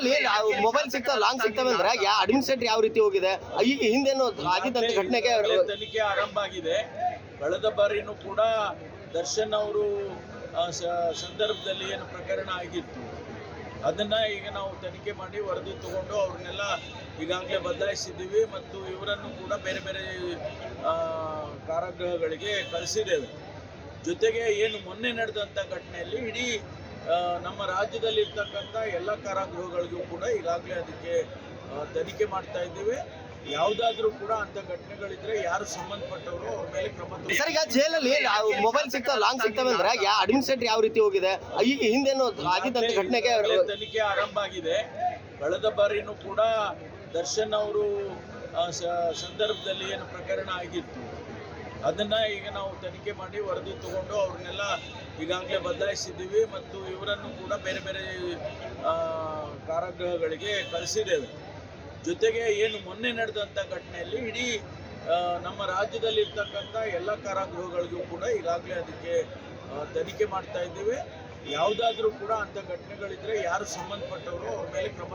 ಜೈಲಲ್ಲಿ ಮೊಬೈಲ್ ಸಿಗ್ತಾವ ಲಾಂಗ್ ಸಿಗ್ತವೆ ಅಂದ್ರೆ ಅಡ್ಮಿನಿಸ್ಟ್ರೇಟರ್ ಯಾವ ರೀತಿ ಹೋಗಿದೆ, ಈಗ ಹಿಂದೇನು ಆಗಿದ್ದಂತ ಘಟನೆಗೆ ತನಿಖೆ ಆರಂಭ ಆಗಿದೆ. ಕಳೆದ ಬಾರಿನೂ ಕೂಡ ದರ್ಶನ್ ಅವರು ಸಂದರ್ಭದಲ್ಲಿ ಏನು ಪ್ರಕರಣ ಆಗಿತ್ತು ಅದನ್ನ ಈಗ ನಾವು ತನಿಖೆ ಮಾಡಿ ವರದಿ ತಗೊಂಡು ಅವ್ರನ್ನೆಲ್ಲ ಈಗಾಗಲೇ ಬದಲಾಯಿಸಿದ್ದೀವಿ ಮತ್ತು ಇವರನ್ನು ಕೂಡ ಬೇರೆ ಬೇರೆ ಕಾರಾಗೃಹಗಳಿಗೆ ಕಳಿಸಿದ್ದೇವೆ. ಜೊತೆಗೆ ಏನು ಮೊನ್ನೆ ನಡೆದಂಥ ಘಟನೆಯಲ್ಲಿ ಇಡೀ ನಮ್ಮ ರಾಜ್ಯದಲ್ಲಿ ಇರ್ತಕ್ಕಂಥ ಎಲ್ಲ ಕಾರಾಗೃಹಗಳಿಗೂ ಕೂಡ ಈಗಾಗಲೇ ಅದಕ್ಕೆ ತನಿಖೆ ಮಾಡ್ತಾ ಇದ್ದೀವಿ. ಯಾವುದಾದ್ರೂ ಕೂಡ ಅಂತ ಘಟನೆಗಳಿದ್ರೆ ಯಾರು ಸಂಬಂಧಪಟ್ಟವರು ಅವ್ರ ಮೇಲೆ ಕ್ರಮ. ಸರ್, ಈಗ ಜೈಲಲ್ಲಿ ಮೊಬೈಲ್ ಸಿಗ್ತಾವ ಲಾಂಗ್ ಸಿಗ್ತವೆ ಅಂದ್ರೆ ಅಡ್ಮಿನಿಸ್ಟ್ರೇಟರ್ ಯಾವ ರೀತಿ ಹೋಗಿದೆ, ಈಗ ಹಿಂದೇನು ಆಗಿದ್ದಂತ ಘಟನೆಗೆ ತನಿಖೆ ಆರಂಭ ಆಗಿದೆ. ಕಳೆದ ಬಾರಿನೂ ಕೂಡ ದರ್ಶನ್ ಅವರು ಸಂದರ್ಭದಲ್ಲಿ ಏನು ಪ್ರಕರಣ ಆಗಿತ್ತು ಅದನ್ನ ಈಗ ನಾವು ತನಿಖೆ ಮಾಡಿ ವರದಿ ತಗೊಂಡು ಅವ್ರನ್ನೆಲ್ಲ ಈಗಾಗಲೇ ಬದಲಾಯಿಸಿದ್ದೀವಿ ಮತ್ತು ಇವರನ್ನು ಕೂಡ ಬೇರೆ ಬೇರೆ ಕಾರಾಗೃಹಗಳಿಗೆ ಕಳಿಸಿದ್ದೇವೆ. ಜೊತೆಗೆ ಏನು ಮೊನ್ನೆ ನಡೆದಂಥ ಘಟನೆಯಲ್ಲಿ ಇಡೀ ನಮ್ಮ ರಾಜ್ಯದಲ್ಲಿ ಇರ್ತಕ್ಕಂಥ ಎಲ್ಲ ಕಾರಾಗೃಹಗಳಿಗೂ ಕೂಡ ಈಗಾಗಲೇ ಅದಕ್ಕೆ ತನಿಖೆ ಮಾಡ್ತಾ ಇದ್ದೀವಿ. ಯಾವುದಾದ್ರೂ ಕೂಡ ಅಂಥ ಘಟನೆಗಳಿದ್ರೆ ಯಾರು ಸಂಬಂಧಪಟ್ಟವರು ಅವ್ರ ಮೇಲೆ ಕ್ರಮ